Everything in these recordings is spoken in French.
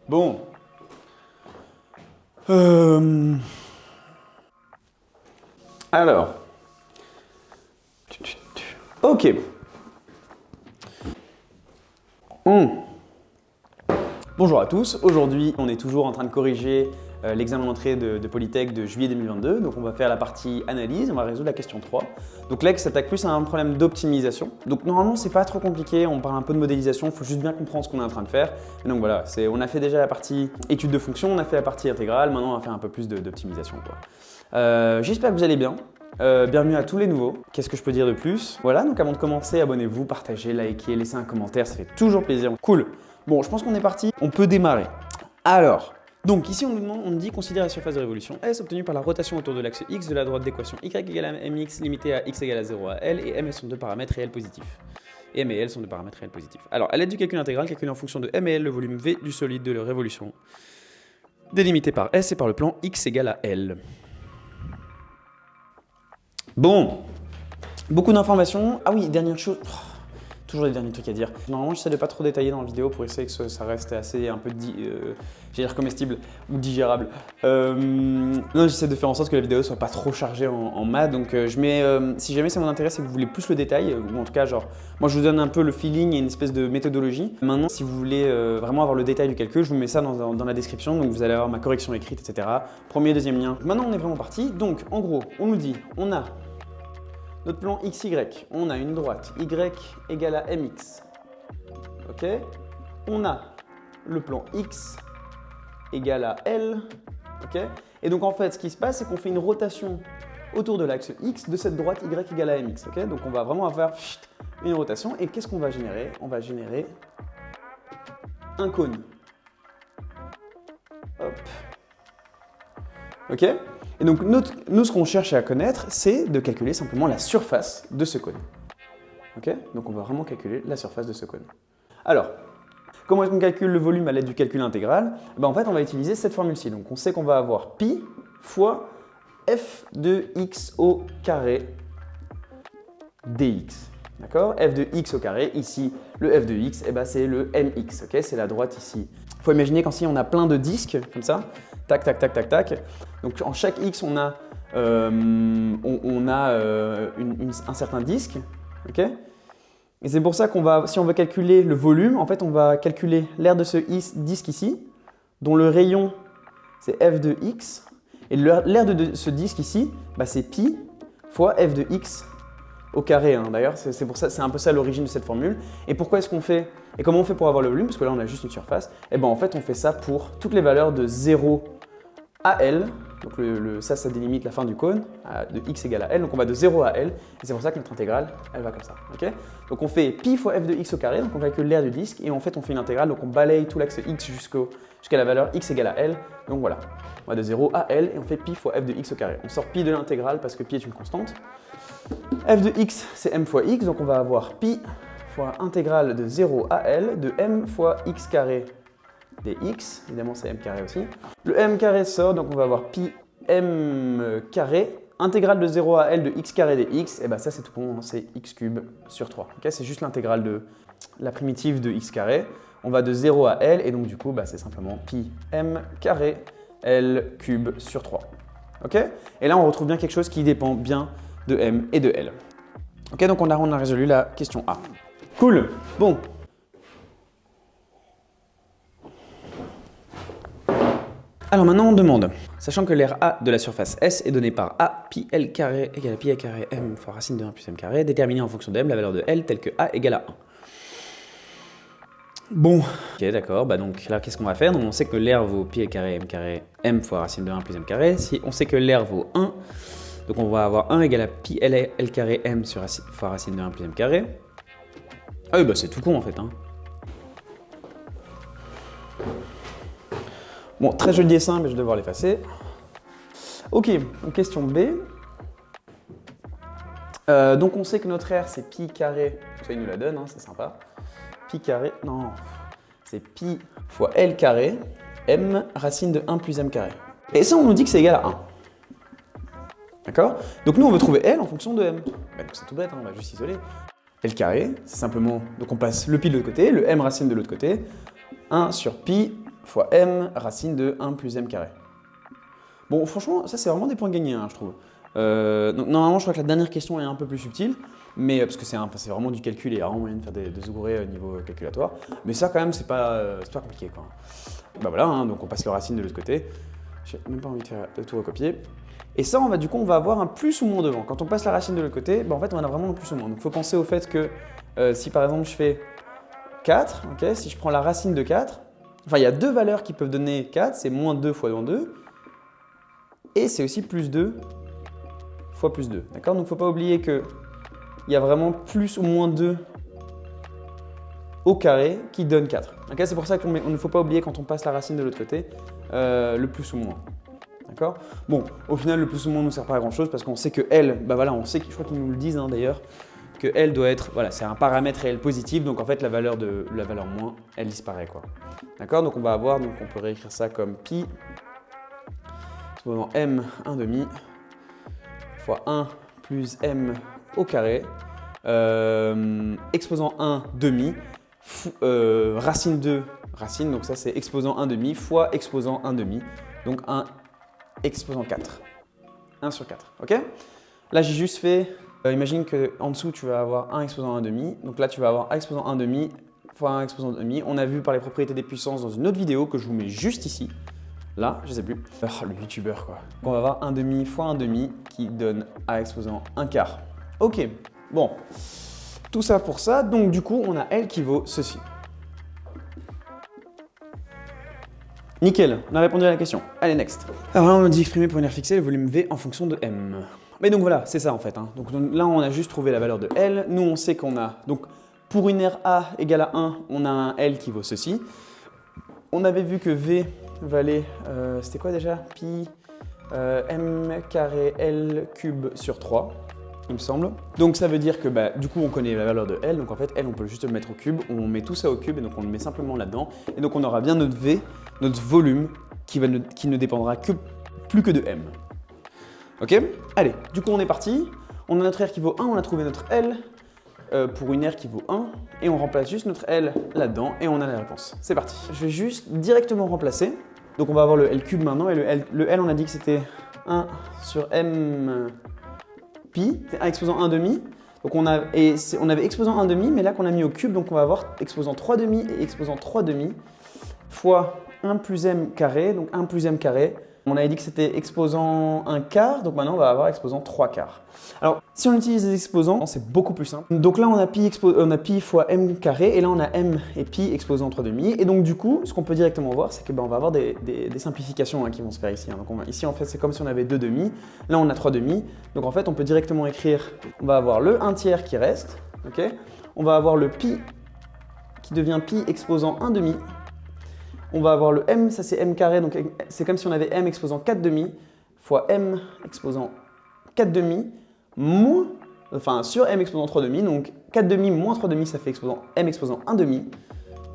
Bon. Alors. Ok. Bonjour à tous. Aujourd'hui, on est toujours en train de corriger l'examen d'entrée de Polytech de juillet 2022. Donc on va faire la partie analyse, on va résoudre la question 3. Donc l'ex s'attaque plus à un problème d'optimisation. Donc normalement, c'est pas trop compliqué, on parle un peu de modélisation, il faut juste bien comprendre ce qu'on est en train de faire. Et donc voilà, on a fait déjà la partie étude de fonction, on a fait la partie intégrale, maintenant on va faire un peu plus d'optimisation. J'espère que vous allez bien. Bienvenue à tous les nouveaux. Qu'est-ce que je peux dire de plus? Voilà, donc avant de commencer, abonnez-vous, partagez, likez, laissez un commentaire, ça fait toujours plaisir. Cool. Bon, je pense qu'on est parti, on peut démarrer. Alors, donc ici on nous dit considérer la surface de révolution S obtenue par la rotation autour de l'axe X de la droite d'équation Y égale à mx limitée à X égale à 0 à L et M sont deux paramètres réels positifs. Et M et L sont deux paramètres réels positifs. Alors, à l'aide du calcul intégral, calculé en fonction de M et L le volume V du solide de la révolution, délimité par S et par le plan X égale à L. Bon, beaucoup d'informations. Ah oui, dernière chose. Toujours les derniers trucs à dire. Normalement, j'essaie de pas trop détailler dans la vidéo pour essayer que ça reste assez un peu comestible ou digérable. Non, j'essaie de faire en sorte que la vidéo soit pas trop chargée en maths. Donc, je mets, si jamais ça vous intéresse et que vous voulez plus le détail, ou en tout cas, genre, moi je vous donne un peu le feeling et une espèce de méthodologie. Maintenant, si vous voulez vraiment avoir le détail du calcul, je vous mets ça dans la description. Donc, vous allez avoir ma correction écrite, etc. Premier, deuxième lien. Maintenant, on est vraiment parti. Donc, en gros, on nous dit, on a notre plan XY, on a une droite Y égale à MX. Ok. On a le plan X égale à L. Ok. Et donc en fait, ce qui se passe, c'est qu'on fait une rotation autour de l'axe X de cette droite Y égale à MX. Ok. Donc on va vraiment avoir une rotation. Et qu'est-ce qu'on va générer? On va générer un cône. Hop. Ok. Et donc, nous, ce qu'on cherche à connaître, c'est de calculer simplement la surface de ce cône. Ok. Donc, on va vraiment calculer la surface de ce cône. Alors, comment est-ce qu'on calcule le volume à l'aide du calcul intégral? En fait, on va utiliser cette formule-ci. Donc, on sait qu'on va avoir pi fois f de x au carré dx. D'accord? F de x au carré, ici, le f de x, c'est le mx. Okay, c'est la droite ici. Il faut imaginer qu'ensi on a plein de disques, comme ça. Tac, tac, tac, tac, tac. Donc en chaque x, on a un certain disque. Okay, et c'est pour ça qu'on va, si on veut calculer le volume, en fait, on va calculer l'aire de ce disque ici, dont le rayon, c'est f de x. Et l'aire de ce disque ici, c'est pi fois f de x au carré. D'ailleurs, c'est pour ça, c'est un peu ça l'origine de cette formule. Et pourquoi est-ce qu'on fait, et comment on fait pour avoir le volume? Parce que là, on a juste une surface. En fait, on fait ça pour toutes les valeurs de 0 à L. Donc ça délimite la fin du cône, de x égale à L. Donc on va de 0 à L. Et c'est pour ça que notre intégrale, elle va comme ça. Okay, donc on fait pi fois f de x au carré. Donc on calcule l'aire du disque. Et en fait, on fait une intégrale. Donc on balaye tout l'axe x jusqu'à la valeur x égale à L. Donc voilà, on va de 0 à L. Et on fait pi fois f de x au carré. On sort pi de l'intégrale parce que pi est une constante. F de x, c'est m fois x, donc on va avoir pi fois intégrale de 0 à L de m fois x carré dx, évidemment c'est m carré aussi. Le m carré sort, donc on va avoir pi m carré, intégrale de 0 à L de x carré dx, et ça c'est tout bon, c'est x cube sur 3. Okay, c'est juste l'intégrale de la primitive de x carré. On va de 0 à L, et donc du coup c'est simplement pi m carré L cube sur 3. Okay, et là on retrouve bien quelque chose qui dépend bien de M et de L. Ok, donc on a résolu la question A. Cool. Bon. Alors maintenant on demande, sachant que l'aire A de la surface S est donnée par A pi L carré égale à pi L carré M fois racine de 1 plus M carré, déterminer en fonction de M la valeur de L telle que A égale à 1. Bon. Ok, d'accord, donc là qu'est-ce qu'on va faire? Donc on sait que l'aire vaut pi L carré M fois racine de 1 plus M carré. Si on sait que l'aire vaut 1, donc on va avoir 1 égale à pi L carré M fois racine de 1 plus M carré. Ah oui, c'est tout con en fait. Bon, très joli dessin, mais je vais devoir l'effacer. Ok, donc question B. Donc on sait que notre R c'est pi carré, ça il nous la donne, c'est sympa. Pi carré, non, c'est pi fois L carré, M racine de 1 plus M carré. Et ça on nous dit que c'est égal à 1. D'accord? Donc nous on veut trouver L en fonction de M. Donc c'est tout bête, on va juste isoler. L carré, c'est simplement, donc on passe le pi de l'autre côté, le M racine de l'autre côté, 1 sur pi fois m racine de 1 plus m carré. Bon, franchement, ça c'est vraiment des points gagnés, hein, je trouve. Donc, normalement, je crois que la dernière question est un peu plus subtile, mais, parce que c'est vraiment du calcul et il y a vraiment moyen de faire des zougorées au niveau calculatoire. Mais ça, quand même, c'est pas compliqué, quoi. Bah voilà, hein, donc on passe le racine de l'autre côté. J'ai même pas envie de tout recopier. Et ça, on va avoir un plus ou moins devant. Quand on passe la racine de l'autre côté, bah, en fait, on a vraiment un plus ou moins. Donc il faut penser au fait que si par exemple je fais 4, okay, si je prends la racine de 4, enfin il y a deux valeurs qui peuvent donner 4, c'est moins 2 fois moins 2, et c'est aussi plus 2 fois plus 2. D'accord? Donc il ne faut pas oublier qu'il y a vraiment plus ou moins 2 au carré qui donne 4. Okay? C'est pour ça qu'on ne faut pas oublier quand on passe la racine de l'autre côté, le plus ou moins. D'accord? Bon, au final, le plus ou moins ne nous sert pas à grand chose parce qu'on sait que L, bah voilà, on sait, je crois qu'ils nous le disent hein, d'ailleurs, que L doit être, voilà, c'est un paramètre réel positif, donc en fait la valeur moins, elle disparaît quoi. D'accord? Donc on va avoir, donc on peut réécrire ça comme pi, exposant m 1 demi, fois 1 plus m au carré, exposant 1 demi, racine 2, racine, donc ça c'est exposant 1 demi, fois exposant 1 demi, donc 1 exposant 4. 1 sur 4, ok? Là, j'ai juste fait, imagine qu'en dessous, tu vas avoir 1 exposant 1 demi. Donc là, tu vas avoir 1 exposant 1 demi fois 1 exposant 1 demi. On a vu par les propriétés des puissances dans une autre vidéo que je vous mets juste ici. Là, je sais plus. Oh, le youtubeur, quoi. Donc, on va avoir 1 demi fois 1 demi qui donne A exposant 1 quart. Ok, bon. Tout ça pour ça. Donc, du coup, on a L qui vaut ceci. Nickel, on a répondu à la question. Allez, next. Alors là, on a dit exprimer pour une aire fixée le volume V en fonction de M. Mais donc voilà, c'est ça en fait. Hein. Donc là, on a juste trouvé la valeur de L. Nous, on sait qu'on a, donc pour une aire A égale à 1, on a un L qui vaut ceci. On avait vu que V valait, c'était quoi déjà? Pi M carré L cube sur 3, il me semble. Donc ça veut dire que bah, du coup, on connaît la valeur de L. Donc en fait, L, on peut juste le mettre au cube. On met tout ça au cube et donc on le met simplement là-dedans. Et donc on aura bien notre V, notre volume qui ne dépendra plus que de M. Ok? Allez, du coup on est parti. On a notre R qui vaut 1, on a trouvé notre L pour une R qui vaut 1 et on remplace juste notre L là-dedans et on a la réponse. C'est parti. Je vais juste directement remplacer. Donc on va avoir le L cube maintenant et le L on a dit que c'était 1 sur M pi, c'est 1 exposant 1 demi. Donc on avait exposant 1 demi mais là qu'on a mis au cube donc on va avoir exposant 3 demi et exposant 3 demi fois 1 plus m carré, donc 1 plus m carré. On avait dit que c'était exposant 1 quart, donc maintenant on va avoir exposant 3 quarts. Alors, si on utilise les exposants, c'est beaucoup plus simple. Donc là, on a pi fois m carré, et là on a m et pi exposant 3 demi. Et donc du coup, ce qu'on peut directement voir, c'est que on va avoir des simplifications hein, qui vont se faire ici. Hein. Donc ici, en fait, c'est comme si on avait 2 demi. Là, on a 3 demi. Donc en fait, on peut directement écrire, on va avoir le 1 tiers qui reste. Okay, on va avoir le pi qui devient pi exposant 1 demi. On va avoir le m, ça c'est m carré, donc c'est comme si on avait m exposant 4 demi fois m exposant 4 demi moins, enfin sur m exposant 3 demi, donc 4 demi moins 3 demi ça fait m exposant 1 demi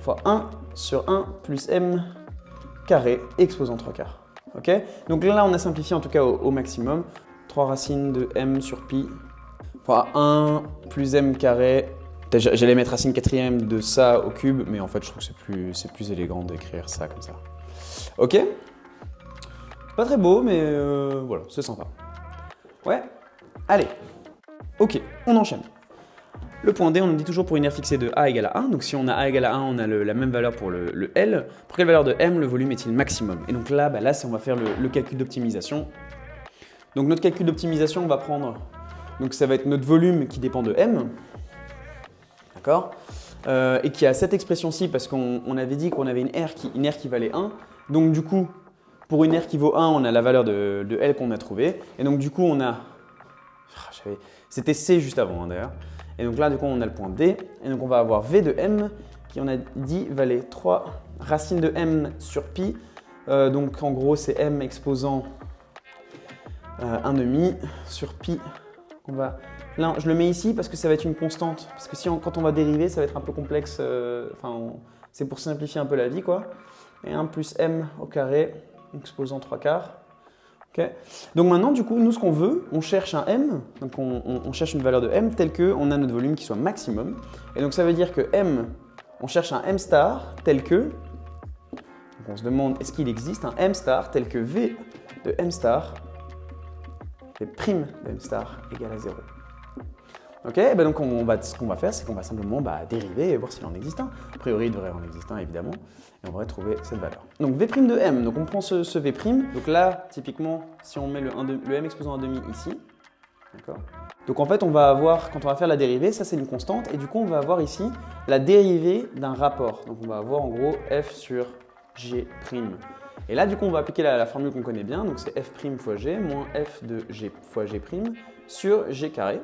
fois 1 sur 1 plus m carré exposant 3 quarts. Ok? Donc là on a simplifié en tout cas au maximum. 3 racines de m sur pi fois 1 plus m carré. J'allais mettre racine quatrième de ça au cube, mais en fait, je trouve que c'est plus élégant d'écrire ça comme ça. Ok? Pas très beau, mais voilà, c'est sympa. Ouais? Allez. Ok, on enchaîne. Le point D, on nous dit toujours pour une aire fixée de A égale à 1. Donc si on a A égale à 1, on a la même valeur pour le L. Pour quelle valeur de M, le volume est-il maximum? Et donc là, on va faire le calcul d'optimisation. Donc notre calcul d'optimisation, on va prendre... Donc ça va être notre volume qui dépend de M. D'accord, et qui a cette expression-ci parce qu'on avait dit qu'on avait une R qui valait 1. Donc du coup, pour une R qui vaut 1, on a la valeur de L qu'on a trouvée. Et donc du coup, on a... C'était C juste avant hein, d'ailleurs. Et donc là, du coup, on a le point D. Et donc on va avoir V de M qui, on a dit, valait 3 racines de M sur pi. Donc en gros, c'est M exposant 1 demi sur pi. Là, je le mets ici parce que ça va être une constante. Parce que quand on va dériver, ça va être un peu complexe. C'est pour simplifier un peu la vie, quoi. Et 1 plus m au carré, exposant 3 quarts. Okay. Donc maintenant, du coup, nous, ce qu'on veut, on cherche un m. Donc on cherche une valeur de m telle qu'on a notre volume qui soit maximum. Et donc ça veut dire que m, on cherche un m star tel que Donc on se demande, est-ce qu'il existe un M star tel que V de M star, V' de M star égale à 0. Ok, ben donc ce qu'on va faire, c'est qu'on va simplement dériver et voir s'il en existe un. A priori, il devrait en exister un, évidemment, et on va trouver cette valeur. Donc V' de M, donc on prend ce V', donc là, typiquement, si on met le M exposant 1/2 ici, d'accord. Donc en fait, on va avoir, quand on va faire la dérivée, ça c'est une constante, et du coup, on va avoir ici la dérivée d'un rapport. Donc on va avoir en gros F sur G'. Et là, du coup, on va appliquer la formule qu'on connaît bien, donc c'est F' fois G moins F de G fois G' sur G carré.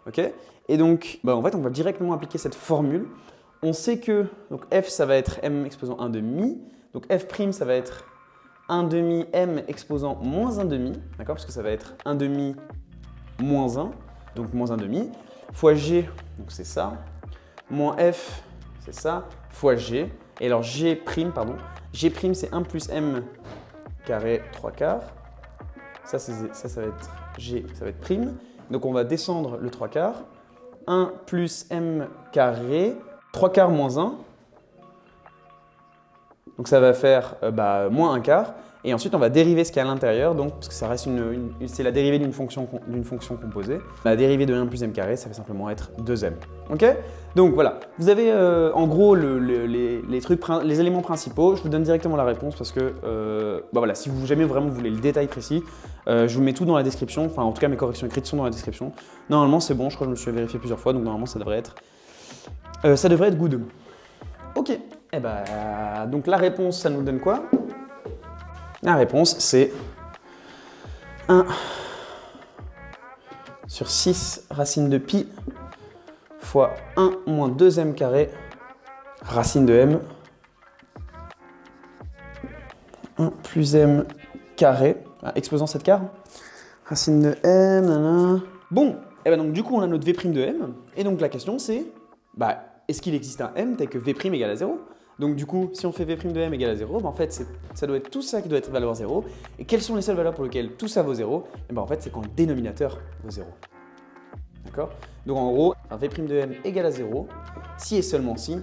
Ok, et donc, en fait, on va directement appliquer cette formule. On sait que donc F, ça va être M exposant 1/2. Donc F', ça va être 1/2 M exposant moins 1/2. D'accord, parce que ça va être 1/2 moins 1, donc moins 1/2, fois G, donc c'est ça, moins F, c'est ça, fois G. Et alors G', pardon. G' c'est 1 plus M carré 3/4. Ça va être G, ça va être prime. Donc on va descendre le 3/4. 1 plus M carré, 3/4 moins 1. Donc ça va faire moins 1/4. Et ensuite on va dériver ce qu'il y a à l'intérieur, donc parce que ça reste c'est la dérivée d'une fonction composée. La dérivée de 1 plus M carré, ça va simplement être 2M. Ok? Donc voilà, vous avez en gros les éléments principaux. Je vous donne directement la réponse parce que voilà, si vous jamais vraiment vous voulez le détail précis, je vous mets tout dans la description. Enfin en tout cas mes corrections écrites sont dans la description. Normalement c'est bon, je crois que je me suis vérifié plusieurs fois, donc normalement ça devrait être good. Ok, et donc la réponse ça nous donne quoi? La réponse, c'est 1 sur 6 racine de pi fois 1 moins 2m carré racine de m 1 plus m carré, exposant cette quart, racine de m, nanana. Bon, et donc du coup on a notre V' de m, et donc la question c'est, est-ce qu'il existe un m tel que V' égale à 0? Donc du coup, si on fait V' de M égale à 0, en fait, ça doit être tout ça qui doit être valeur 0. Et quelles sont les seules valeurs pour lesquelles tout ça vaut 0? Et en fait, c'est quand le dénominateur vaut 0. D'accord? Donc en gros, un V' de M égale à 0, si et seulement si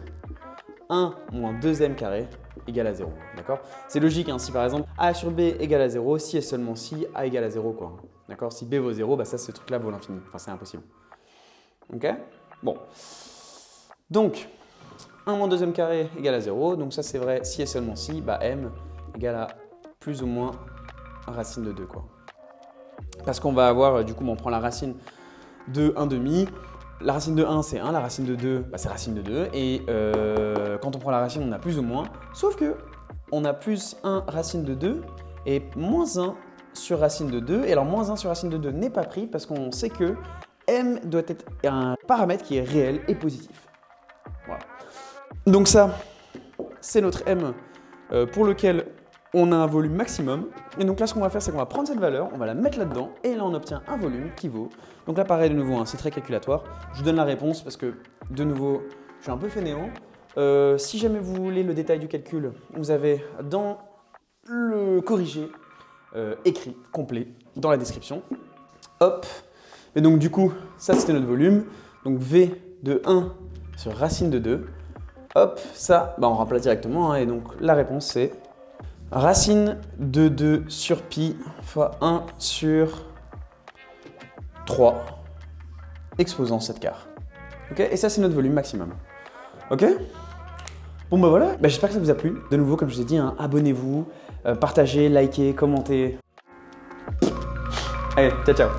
1 moins 2m carré égale à 0. D'accord? C'est logique, hein, si par exemple A sur B égale à 0, si et seulement si A égale à 0, quoi. D'accord? Si B vaut 0, ce truc-là vaut l'infini. Enfin, c'est impossible. Ok? Bon. Donc, 1 moins 2m carré égale à 0, donc ça c'est vrai si et seulement si, m égale à plus ou moins racine de 2, quoi. Parce qu'on va avoir, du coup, on prend la racine de 1/2, la racine de 1 c'est 1, la racine de 2 c'est racine de 2, et quand on prend la racine on a plus ou moins, sauf que on a plus 1 racine de 2 et moins 1 sur racine de 2, et alors moins 1 sur racine de 2 n'est pas pris parce qu'on sait que m doit être un paramètre qui est réel et positif. Voilà. Donc ça, c'est notre M pour lequel on a un volume maximum. Et donc là, ce qu'on va faire, c'est qu'on va prendre cette valeur, on va la mettre là-dedans, et là, on obtient un volume qui vaut. Donc là, pareil, de nouveau, hein, c'est très calculatoire. Je vous donne la réponse parce que, de nouveau, je suis un peu fainéant. Si jamais vous voulez le détail du calcul, vous avez dans le corrigé écrit, complet, dans la description. Hop. Et donc, du coup, ça, c'était notre volume. Donc, V de 1 sur racine de 2. Hop, ça, on remplace directement, hein, et donc la réponse c'est racine de 2 sur pi fois 1 sur 3 exposant 7/4. Ok, et ça c'est notre volume maximum. Ok? Bon voilà, j'espère que ça vous a plu. De nouveau, comme je vous ai dit, hein, abonnez-vous, partagez, likez, commentez. Allez, ciao ciao.